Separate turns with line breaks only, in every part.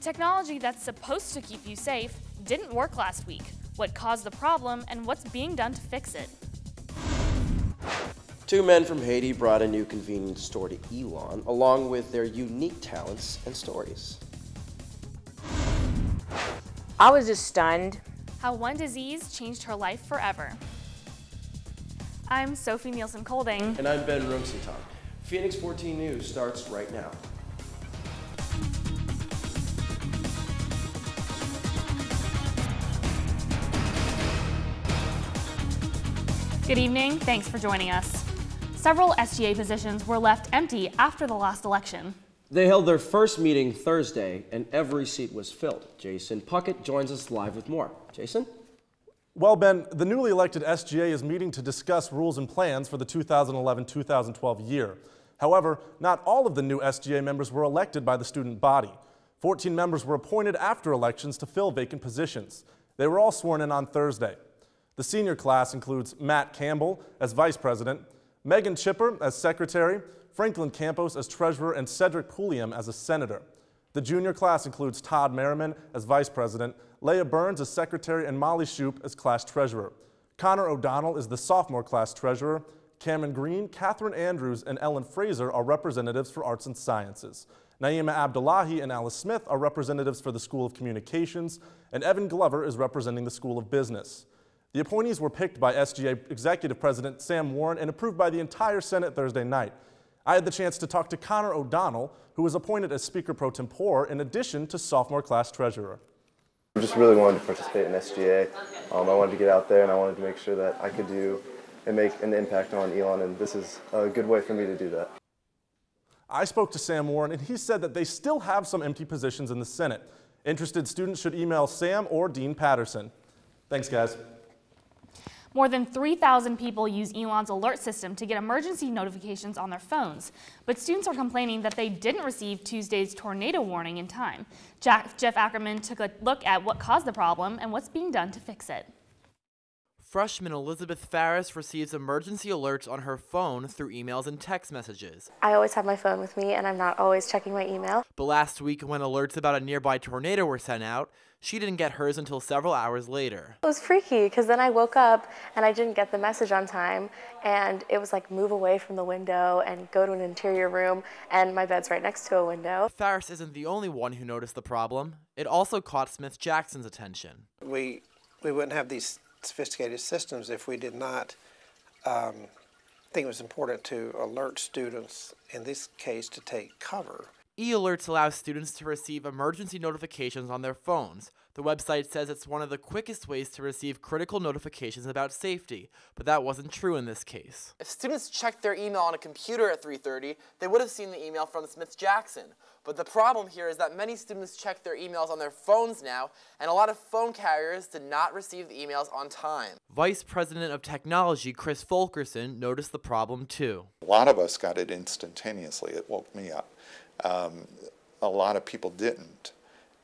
technology that's supposed to keep you safe didn't work last week. What caused the problem and what's being done to fix it?
Two men from Haiti brought a new convenience store to Elon, along with their unique talents and stories.
I was just stunned.
How one disease changed her life forever. I'm Sophie Nielsen-Colding.
And I'm Ben Rumsenton. Phoenix 14 News starts right now.
Good evening, thanks for joining us. Several SGA positions were left empty after the last election.
They held their first meeting Thursday, and every seat was filled. Jason Puckett joins us live with more. Jason?
Well, Ben, the newly elected SGA is meeting to discuss rules and plans for the 2011-2012 year. However, not all of the new SGA members were elected by the student body. 14 members were appointed after elections to fill vacant positions. They were all sworn in on Thursday. The senior class includes Matt Campbell as vice president, Megan Chipper as secretary, Franklin Campos as treasurer, and Cedric Pulliam as a senator. The junior class includes Todd Merriman as vice president, Leah Burns as secretary, and Molly Shoup as class treasurer. Connor O'Donnell is the sophomore class treasurer. Cameron Green, Catherine Andrews, and Ellen Fraser are representatives for arts and sciences. Naima Abdullahi and Alice Smith are representatives for the School of Communications, and Evan Glover is representing the School of Business. The appointees were picked by SGA Executive President Sam Warren and approved by the entire Senate Thursday night. I had the chance to talk to Connor O'Donnell, who was appointed as Speaker Pro Tempore in addition to sophomore class treasurer.
I just really wanted to participate in SGA. I wanted to get out there and I wanted to make sure that I could do and make an impact on Elon, and this is a good way for me to do that.
I spoke to Sam Warren, and he said that they still have some empty positions in the Senate. Interested students should email Sam or Dean Patterson. Thanks, guys.
More than 3,000 people use Elon's alert system to get emergency notifications on their phones, but students are complaining that they didn't receive Tuesday's tornado warning in time. Jeff Ackerman took a look at what caused the problem and what's being done to fix it.
Freshman Elizabeth Farris receives emergency alerts on her phone through emails and text messages.
I always have my phone with me and I'm not always checking my email.
But last week, when alerts about a nearby tornado were sent out, she didn't get hers until several hours later.
It was freaky because then I woke up and I didn't get the message on time, and it was like move away from the window and go to an interior room, and my bed's right next to a window.
Farris isn't the only one who noticed the problem. It also caught Smith Jackson's attention.
We wouldn't have these sophisticated systems if we did not think it was important to alert students, in this case, to take cover.
E-alerts allow students to receive emergency notifications on their phones. The website says it's one of the quickest ways to receive critical notifications about safety, but that wasn't true in this case. If students checked their email on a computer at 3:30, they would have seen the email from Smith Jackson. But the problem here is that many students check their emails on their phones now, and a lot of phone carriers did not receive the emails on time. Vice President of Technology Chris Fulkerson noticed the problem too.
A lot of us got it instantaneously. It woke me up. A lot of people didn't.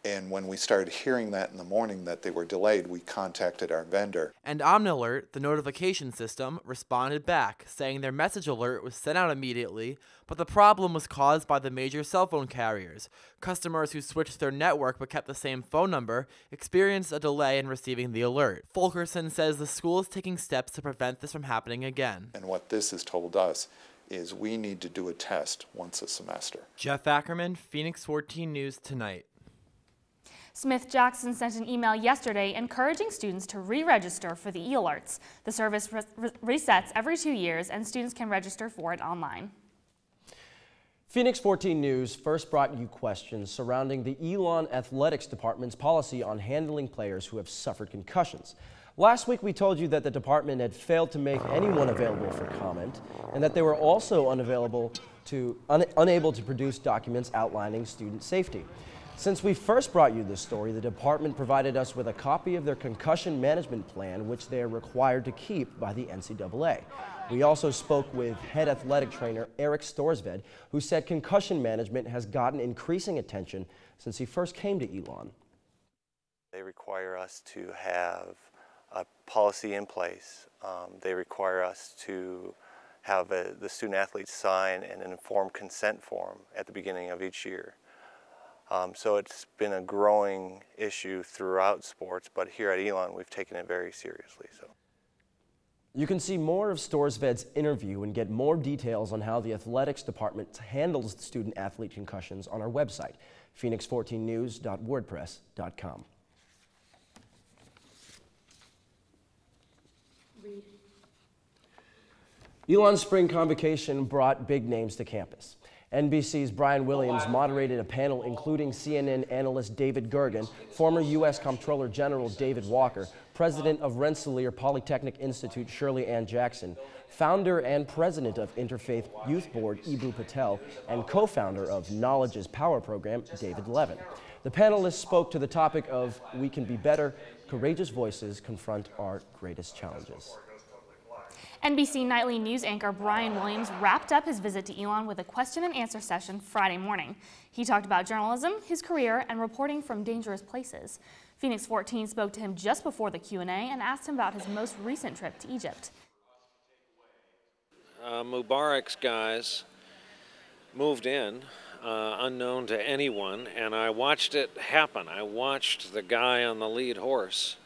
And when we started hearing that in the morning that they were delayed, we contacted our vendor.
And OmniAlert, the notification system, responded back, saying their message alert was sent out immediately, but the problem was caused by the major cell phone carriers. Customers who switched their network but kept the same phone number experienced a delay in receiving the alert. Fulkerson says the school is taking steps to prevent this from happening again.
And what this has told us is we need to do a test once a semester.
Jeff Ackerman, Phoenix 14 News Tonight.
Smith Jackson sent an email yesterday encouraging students to re-register for the e-alerts. The service resets every 2 years, and students can register for it online.
Phoenix 14 News first brought you questions surrounding the Elon Athletics Department's policy on handling players who have suffered concussions. Last week we told you that the department had failed to make anyone available for comment, and that they were also unable to produce documents outlining student safety. Since we first brought you this story, the department provided us with a copy of their concussion management plan, which they are required to keep by the NCAA. We also spoke with head athletic trainer Eric Storsved, who said concussion management has gotten increasing attention since he first came to Elon.
They require us to have a policy in place. They require us to have the student athletes sign an informed consent form at the beginning of each year. So it's been a growing issue throughout sports, but here at Elon, we've taken it very seriously. So.
You can see more of StoresVed's interview and get more details on how the athletics department handles student-athlete concussions on our website, phoenix14news.wordpress.com. Elon's spring convocation brought big names to campus. NBC's Brian Williams moderated a panel including CNN analyst David Gergen, former U.S. Comptroller General David Walker, president of Rensselaer Polytechnic Institute Shirley Ann Jackson, founder and president of Interfaith Youth Board Ibu Patel, and co-founder of Knowledge's Power program David Levin. The panelists spoke to the topic of "We Can Be Better, Courageous Voices Confront Our Greatest Challenges."
NBC Nightly News anchor Brian Williams wrapped up his visit to Elon with a question and answer session Friday morning. He talked about journalism, his career, and reporting from dangerous places. Phoenix 14 spoke to him just before the Q&A and asked him about his most recent trip to Egypt.
Mubarak's guys moved in unknown to anyone, and I watched it happen. I watched the guy on the lead horse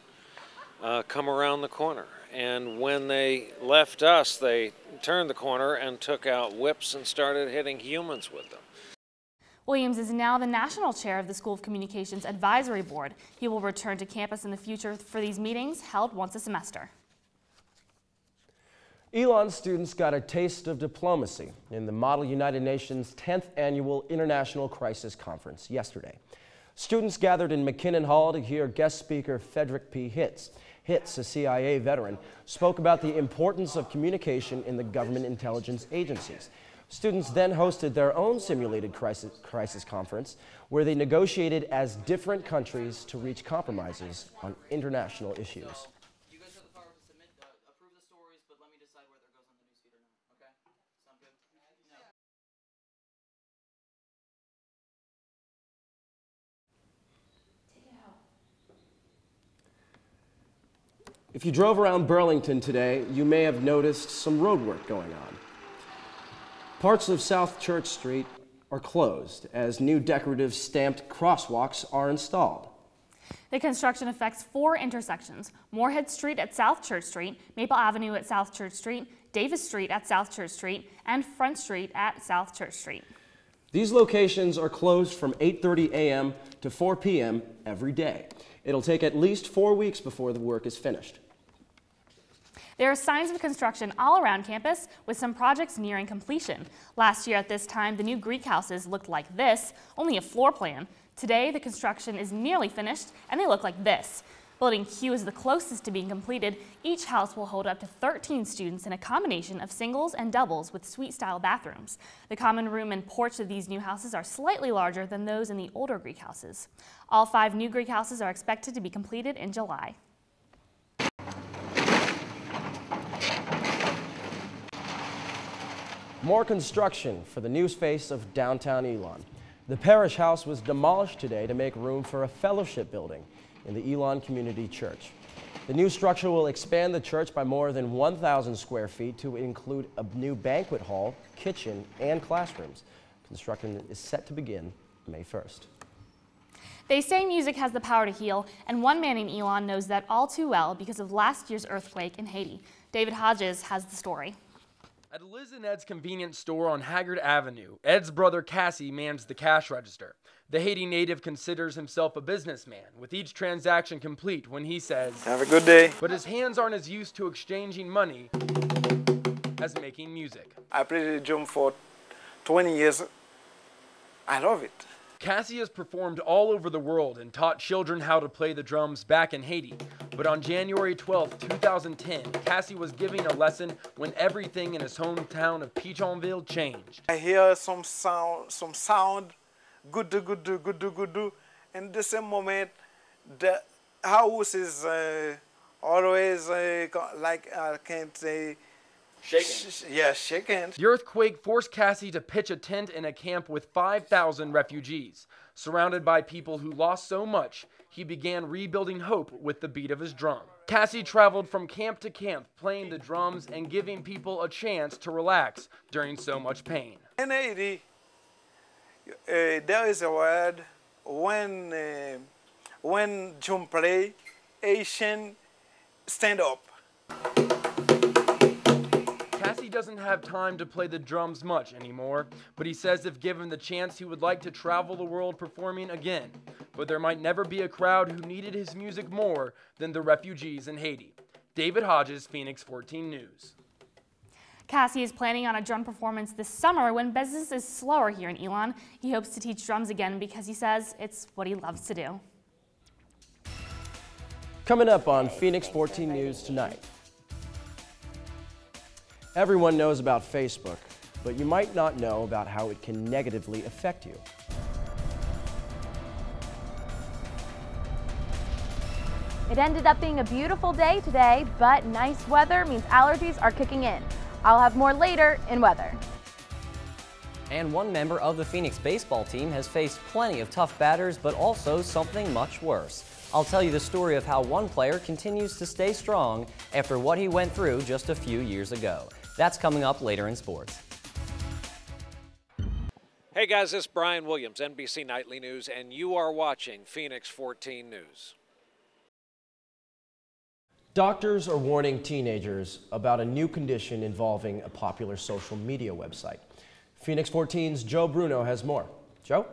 come around the corner. And when they left us, they turned the corner and took out whips and started hitting humans with them.
Williams is now the national chair of the School of Communications Advisory Board. He will return to campus in the future for these meetings held once a semester.
Elon students got a taste of diplomacy in the Model United Nations 10th Annual International Crisis Conference yesterday. Students gathered in McKinnon Hall to hear guest speaker Frederick P. Hitz. Hitz, a CIA veteran, spoke about the importance of communication in the government intelligence agencies. Students then hosted their own simulated crisis conference where they negotiated as different countries to reach compromises on international issues.
You guys have the power to submit, approve the stories, but let me decide whether it goes on the newsfeed or not, okay? Sound good? No.
If you drove around Burlington today, you may have noticed some road work going on. Parts of South Church Street are closed as new decorative stamped crosswalks are installed.
The construction affects 4 intersections: Moorhead Street at South Church Street, Maple Avenue at South Church Street, Davis Street at South Church Street, and Front Street at South Church Street.
These locations are closed from 8:30 a.m. to 4 p.m. every day. It'll take at least 4 weeks before the work is finished.
There are signs of construction all around campus, with some projects nearing completion. Last year at this time, the new Greek houses looked like this, only a floor plan. Today, the construction is nearly finished, and they look like this. Building Q is the closest to being completed. Each house will hold up to 13 students in a combination of singles and doubles with suite-style bathrooms. The common room and porch of these new houses are slightly larger than those in the older Greek houses. All 5 new Greek houses are expected to be completed in July.
More construction for the new face of downtown Elon. The parish house was demolished today to make room for a fellowship building in the Elon Community Church. The new structure will expand the church by more than 1,000 square feet to include a new banquet hall, kitchen, and classrooms. Construction is set to begin May 1st.
They say music has the power to heal, and one man in Elon knows that all too well because of last year's earthquake in Haiti. David Hodges has the story.
At Liz and Ed's convenience store on Haggard Avenue, Ed's brother Cassie mans the cash register. The Haiti native considers himself a businessman, with each transaction complete when he says,
"Have a good day."
But his hands aren't as used to exchanging money as making music.
I played the drum for 20 years. I love it.
Cassie has performed all over the world and taught children how to play the drums back in Haiti. But on January 12, 2010, Cassie was giving a lesson when everything in his hometown of Pichonville changed.
I hear some sound, good do, and the same moment, the house is always like I can't say.
Shaking.
Yeah, shaking.
The earthquake forced Cassie to pitch a tent in a camp with 5,000 refugees. Surrounded by people who lost so much, he began rebuilding hope with the beat of his drum. Cassie traveled from camp to camp, playing the drums and giving people a chance to relax during so much pain.
In Haiti, there is a word when drum play, Asian stand up.
Cassie doesn't have time to play the drums much anymore, but he says if given the chance, he would like to travel the world performing again. But there might never be a crowd who needed his music more than the refugees in Haiti. David Hodges, Phoenix 14 News.
Cassie is planning on a drum performance this summer when business is slower here in Elon. He hopes to teach drums again because he says it's what he loves to do.
Coming up on Phoenix 14 News tonight. Everyone knows about Facebook, but you might not know about how it can negatively affect you.
It ended up being a beautiful day today, but nice weather means allergies are kicking in. I'll have more later in weather.
And one member of the Phoenix baseball team has faced plenty of tough batters, but also something much worse. I'll tell you the story of how one player continues to stay strong after what he went through just a few years ago. That's coming up later in sports.
Hey guys, this is Brian Williams, NBC Nightly News, and you are watching Phoenix 14 News.
Doctors are warning teenagers about a new condition involving a popular social media website. Phoenix 14's Joe Bruno has more. Joe?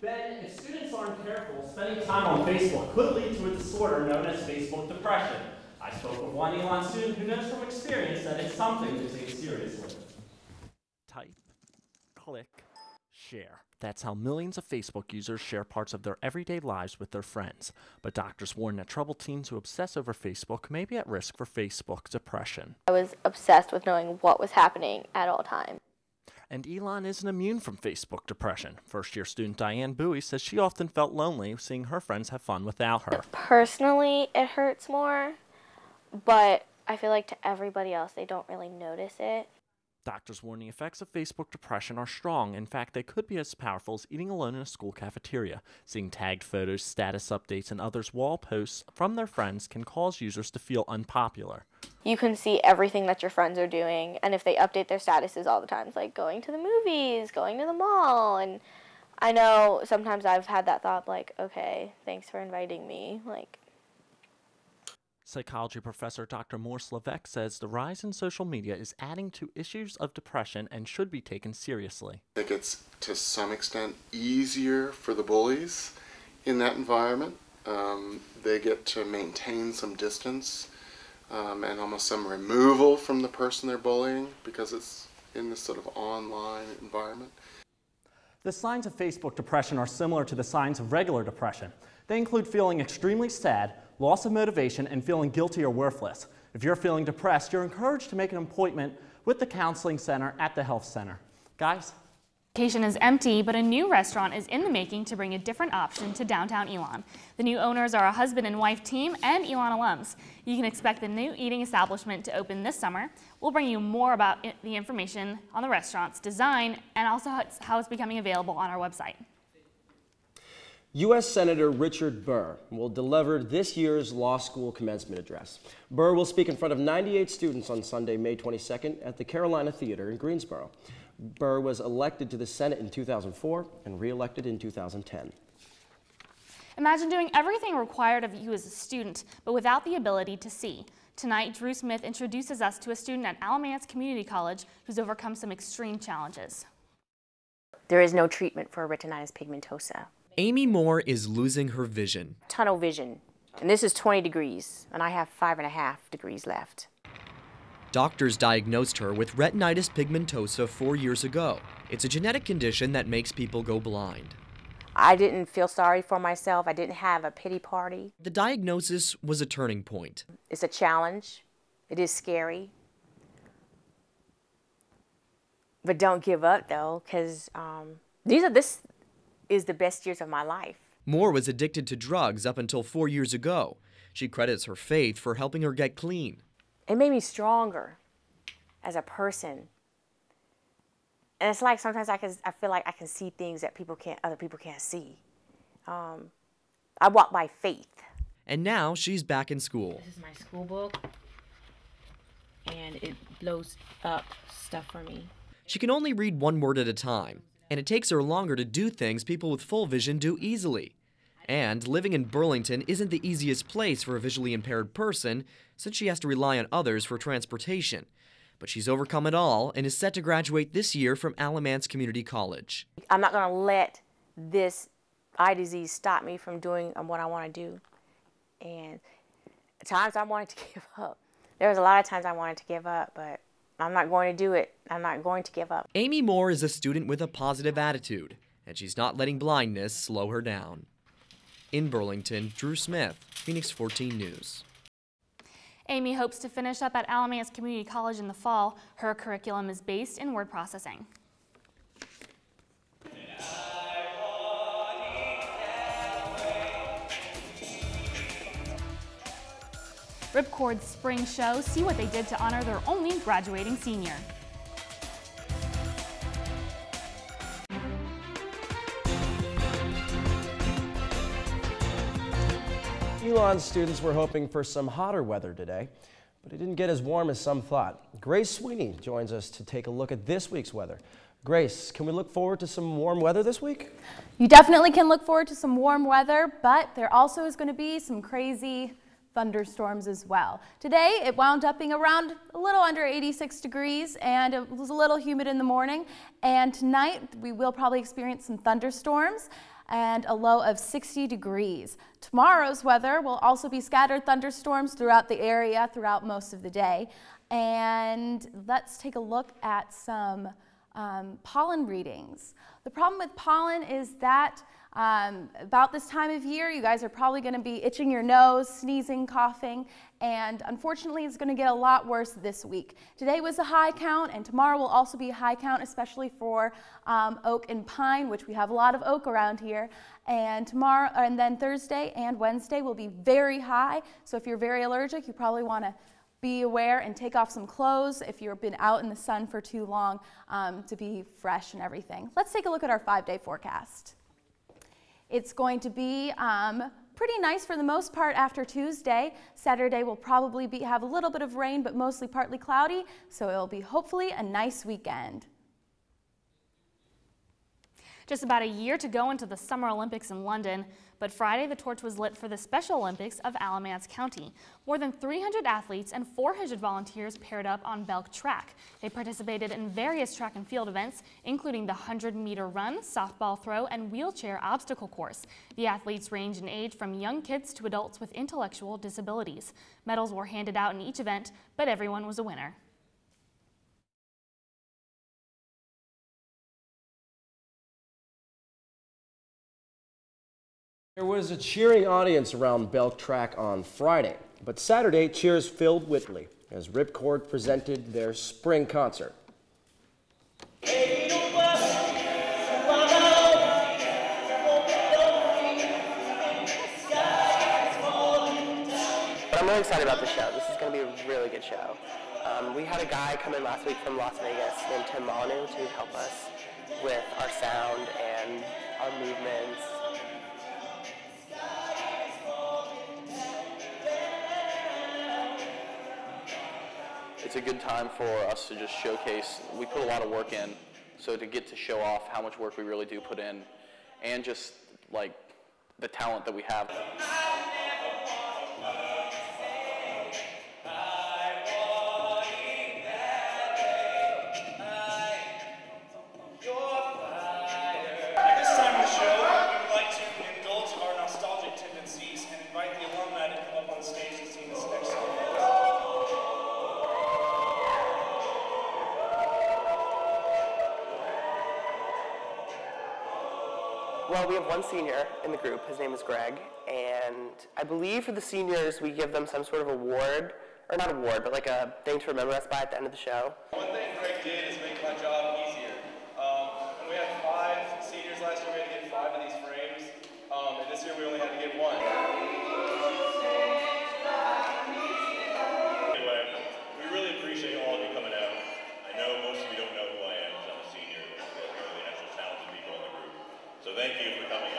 Ben, if students aren't careful, spending time on Facebook could lead to a disorder known as Facebook depression. I spoke with one Elon student who knows from experience that it's something to take seriously.
Type, click, share. That's how millions of Facebook users share parts of their everyday lives with their friends. But doctors warn that troubled teens who obsess over Facebook may be at risk for Facebook depression.
I was obsessed with knowing what was happening at all times.
And Elon isn't immune from Facebook depression. First-year student Diane Bowie says she often felt lonely seeing her friends have fun without her.
Personally, it hurts more, but I feel like to everybody else, they don't really notice it.
Doctors warn the effects of Facebook depression are strong. In fact, they could be as powerful as eating alone in a school cafeteria. Seeing tagged photos, status updates, and others' wall posts from their friends can cause users to feel unpopular.
You can see everything that your friends are doing, and if they update their statuses all the time, it's like going to the movies, going to the mall, and I know sometimes I've had that thought like, okay, thanks for inviting me, like.
Psychology professor Dr. Morse Levesque says the rise in social media is adding to issues of depression and should be taken seriously.
I think it's to some extent easier for the bullies in that environment. They get to maintain some distance and almost some removal from the person they're bullying because it's in this sort of online environment.
The signs of Facebook depression are similar to the signs of regular depression. They include feeling extremely sad, loss of motivation, and feeling guilty or worthless. If you're feeling depressed, you're encouraged to make an appointment with the counseling center at the health center. Guys?
Location is empty, but a new restaurant is in the making to bring a different option to downtown Elon. The new owners are a husband and wife team and Elon alums. You can expect the new eating establishment to open this summer. We'll bring you more about the information on the restaurant's design and also how it's becoming available on our website.
U.S. Senator Richard Burr will deliver this year's law school commencement address. Burr will speak in front of 98 students on Sunday, May 22nd at the Carolina Theater in Greensboro. Burr was elected to the Senate in 2004 and re-elected in 2010.
Imagine doing everything required of you as a student, but without the ability to see. Tonight, Drew Smith introduces us to a student at Alamance Community College who's overcome some extreme challenges.
There is no treatment for retinitis pigmentosa.
Amy Moore is losing her vision.
Tunnel vision. And this is 20 degrees, and I have 5.5 degrees left.
Doctors diagnosed her with retinitis pigmentosa 4 years ago. It's a genetic condition that makes people go blind.
I didn't feel sorry for myself. I didn't have a pity party.
The diagnosis was a turning point.
It's a challenge. It is scary. But don't give up, though, because this is the best years of my life.
Moore was addicted to drugs up until 4 years ago. She credits her faith for helping her get clean.
It made me stronger as a person. And it's like sometimes I feel like I can see things that other people can't see. I walk by faith.
And now she's back in school.
This is my school book, and it blows up stuff for me.
She can only read one word at a time, and it takes her longer to do things people with full vision do easily. And living in Burlington isn't the easiest place for a visually impaired person, since she has to rely on others for transportation. But she's overcome it all and is set to graduate this year from Alamance Community College.
I'm not going to let this eye disease stop me from doing what I want to do. And at times I wanted to give up. There was a lot of times I wanted to give up, but I'm not going to do it. I'm not going to give up.
Amy Moore is a student with a positive attitude, and she's not letting blindness slow her down. In Burlington, Drew Smith, Phoenix 14 News.
Amy hopes to finish up at Alamance Community College in the fall. Her curriculum is based in word processing. Ripcord's spring show, see what they did to honor their only graduating senior.
Elon students were hoping for some hotter weather today, but it didn't get as warm as some thought. Grace Sweeney joins us to take a look at this week's weather. Grace, can we look forward to some warm weather this week?
You definitely can look forward to some warm weather, but there also is going to be some crazy thunderstorms as well. Today, it wound up being around a little under 86 degrees, and it was a little humid in the morning. And tonight, we will probably experience some thunderstorms and a low of 60 degrees. Tomorrow's weather will also be scattered thunderstorms throughout the area throughout most of the day. And let's take a look at some pollen readings. The problem with pollen is that about this time of year, you guys are probably going to be itching your nose, sneezing, coughing, and unfortunately it's going to get a lot worse this week. Today was a high count, and tomorrow will also be a high count, especially for oak and pine, which we have a lot of oak around here. And tomorrow, and then Thursday and Wednesday will be very high. So if you're very allergic, you probably want to be aware and take off some clothes if you've been out in the sun for too long to be fresh and everything. Let's take a look at our 5-day forecast. It's going to be pretty nice for the most part after Tuesday. Saturday will probably have a little bit of rain, but mostly partly cloudy, so it'll be hopefully a nice weekend.
Just about a year to go into the Summer Olympics in London, but Friday the torch was lit for the Special Olympics of Alamance County. More than 300 athletes and 400 volunteers paired up on Belk Track. They participated in various track and field events, including the 100-meter run, softball throw, and wheelchair obstacle course. The athletes range in age from young kids to adults with intellectual disabilities. Medals were handed out in each event, but everyone was a winner.
There was a cheering audience around Belk Track on Friday, but Saturday cheers filled Whitley as Ripcord presented their spring concert.
I'm really excited about the show. This is going to be a really good show. We had a guy come in last week from Las Vegas named Tim Molyneux to help us with our sound and our movements.
It's a good time for us to just showcase. We put a lot of work in, so to get to show off how much work we really do put in, and just like the talent that we have.
Well, we have one senior in the group. His name is Greg, and I believe for the seniors we give them some sort of award, or not award, but like a thing to remember us by at the end of the show.
One thing Greg did is make my job easier. When we had 5 seniors last year, we had to get 5 of these frames, and this year we only had to get 1. Anyway, we really appreciate all of you coming out. I know most of you don't know who I am because I'm a senior, but we're really actually talented people in the group. So thank you for coming out.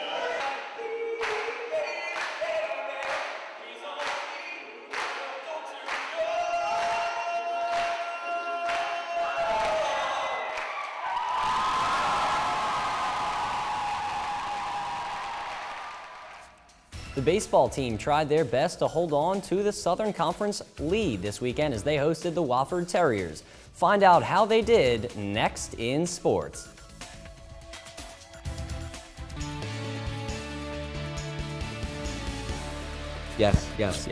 The baseball team tried their best to hold on to the Southern Conference lead this weekend as they hosted the Wofford Terriers. Find out how they did next in sports. Yes.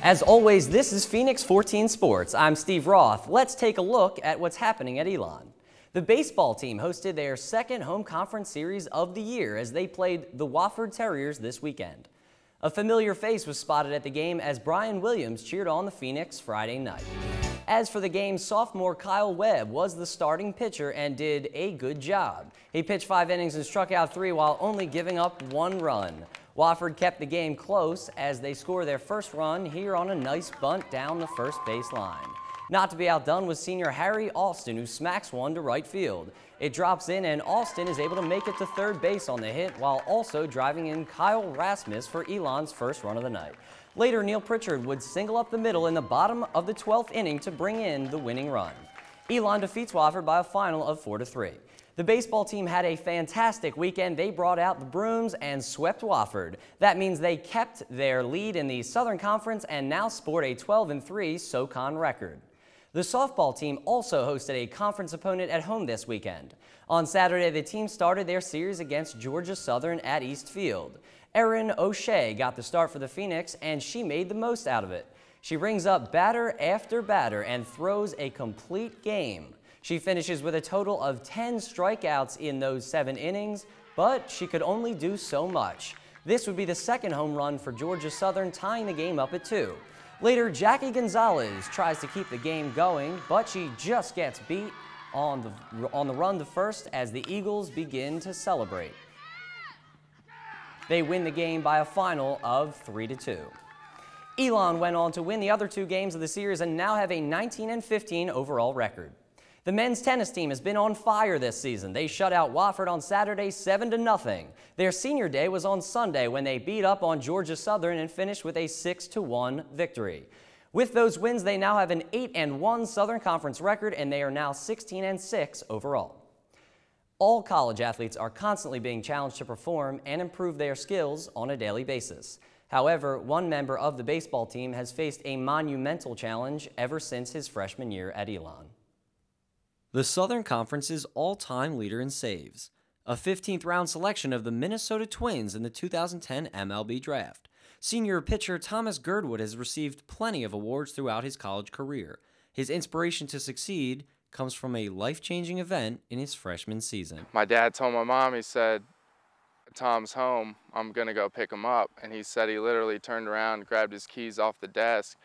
As always, this is Phoenix 14 Sports. I'm Steve Roth. Let's take a look at what's happening at Elon. The baseball team hosted their second home conference series of the year as they played the Wofford Terriers this weekend. A familiar face was spotted at the game as Brian Williams cheered on the Phoenix Friday night. As for the game, sophomore Kyle Webb was the starting pitcher and did a good job. He pitched 5 innings and struck out 3 while only giving up 1 run. Wofford kept the game close as they score their first run here on a nice bunt down the first base line. Not to be outdone was senior Harry Alston, who smacks one to right field. It drops in and Alston is able to make it to third base on the hit while also driving in Kyle Rasmus for Elon's first run of the night. Later, Neil Pritchard would single up the middle in the bottom of the 12th inning to bring in the winning run. Elon defeats Wofford by a final of 4-3. The baseball team had a fantastic weekend. They brought out the brooms and swept Wofford. That means they kept their lead in the Southern Conference and now sport a 12-3 SoCon record. The softball team also hosted a conference opponent at home this weekend. On Saturday, the team started their series against Georgia Southern at East Field. Erin O'Shea got the start for the Phoenix, and she made the most out of it. She rings up batter after batter and throws a complete game. She finishes with a total of 10 strikeouts in those 7 innings, but she could only do so much. This would be the second home run for Georgia Southern, tying the game up at 2. Later, Jacquie Gonzalez tries to keep the game going, but she just gets beat on the run to first as the Eagles begin to celebrate. They win the game by a final of 3-2. Elon went on to win the other 2 games of the series and now have a 19-15 overall record. The men's tennis team has been on fire this season. They shut out Wofford on Saturday 7-0. Their senior day was on Sunday when they beat up on Georgia Southern and finished with a 6-1 victory. With those wins, they now have an 8-1 Southern Conference record, and they are now 16-6 overall. All college athletes are constantly being challenged to perform and improve their skills on a daily basis. However, one member of the baseball team has faced a monumental challenge ever since his freshman year at Elon. The Southern Conference's all-time leader in saves, a 15th round selection of the Minnesota Twins in the 2010 MLB Draft. Senior pitcher Thomas Girdwood has received plenty of awards throughout his college career. His inspiration to succeed comes from a life-changing event in his freshman season.
My dad told my mom, he said, "Tom's home, I'm gonna go pick him up." And he said he literally turned around, grabbed his keys off the desk,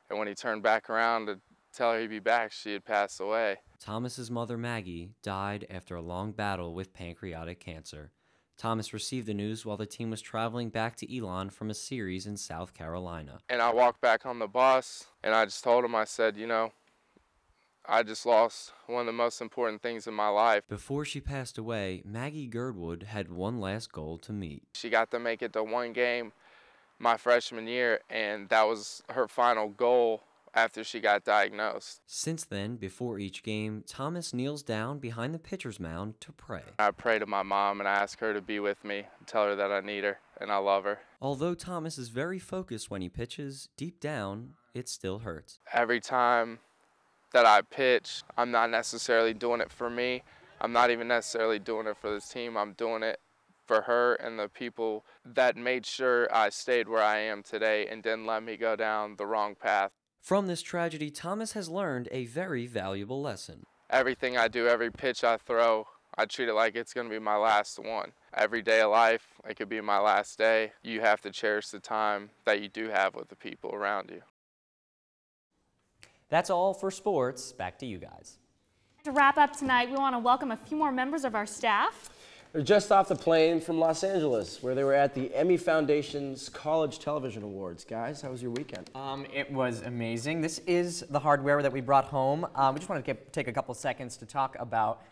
and when he turned back around to tell her he'd be back, she had passed away.
Thomas's mother, Maggie, died after a long battle with pancreatic cancer. Thomas received the news while the team was traveling back to Elon from a series in South Carolina.
And I walked back on the bus, and I just told him, I said, you know, I just lost one of the most important things in my life.
Before she passed away, Maggie Girdwood had one last goal to meet.
She got to make it to 1 game my freshman year, and that was her final goal after she got diagnosed.
Since then, before each game, Thomas kneels down behind the pitcher's mound to pray.
I pray to my mom and I ask her to be with me and tell her that I need her and I love her.
Although Thomas is very focused when he pitches, deep down, it still hurts.
Every time that I pitch, I'm not necessarily doing it for me. I'm not even necessarily doing it for this team. I'm doing it for her and the people that made sure I stayed where I am today and didn't let me go down the wrong path.
From this tragedy, Thomas has learned a very valuable lesson.
Everything I do, every pitch I throw, I treat it like it's going to be my last one. Every day of life, it could be my last day. You have to cherish the time that you do have with the people around you.
That's all for sports. Back to you guys.
To wrap up tonight, we want to welcome a few more members of our staff.
They're just off the plane from Los Angeles, where they were at the Emmy Foundation's College Television Awards. Guys, how was your weekend?
It was amazing. This is the hardware that we brought home. We just wanted to take a couple seconds to talk about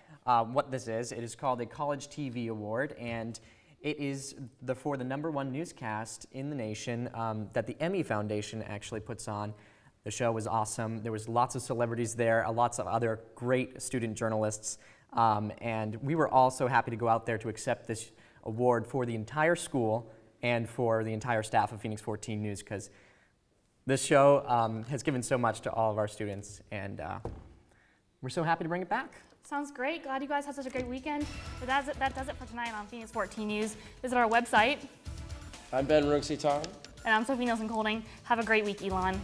what this is. It is called a College TV Award, and it is for the #1 newscast in the nation that the Emmy Foundation actually puts on. The show was awesome. There was lots of celebrities there, lots of other great student journalists. And we were all so happy to go out there to accept this award for the entire school and for the entire staff of Phoenix 14 News, because this show has given so much to all of our students, and we're so happy to bring it back.
Sounds great. Glad you guys had such a great weekend. But that does it for tonight on Phoenix 14 News. Visit our website.
I'm Ben Rooksy-Tong.
And I'm Sophie Nielsen-Colding. Have a great week, Elon.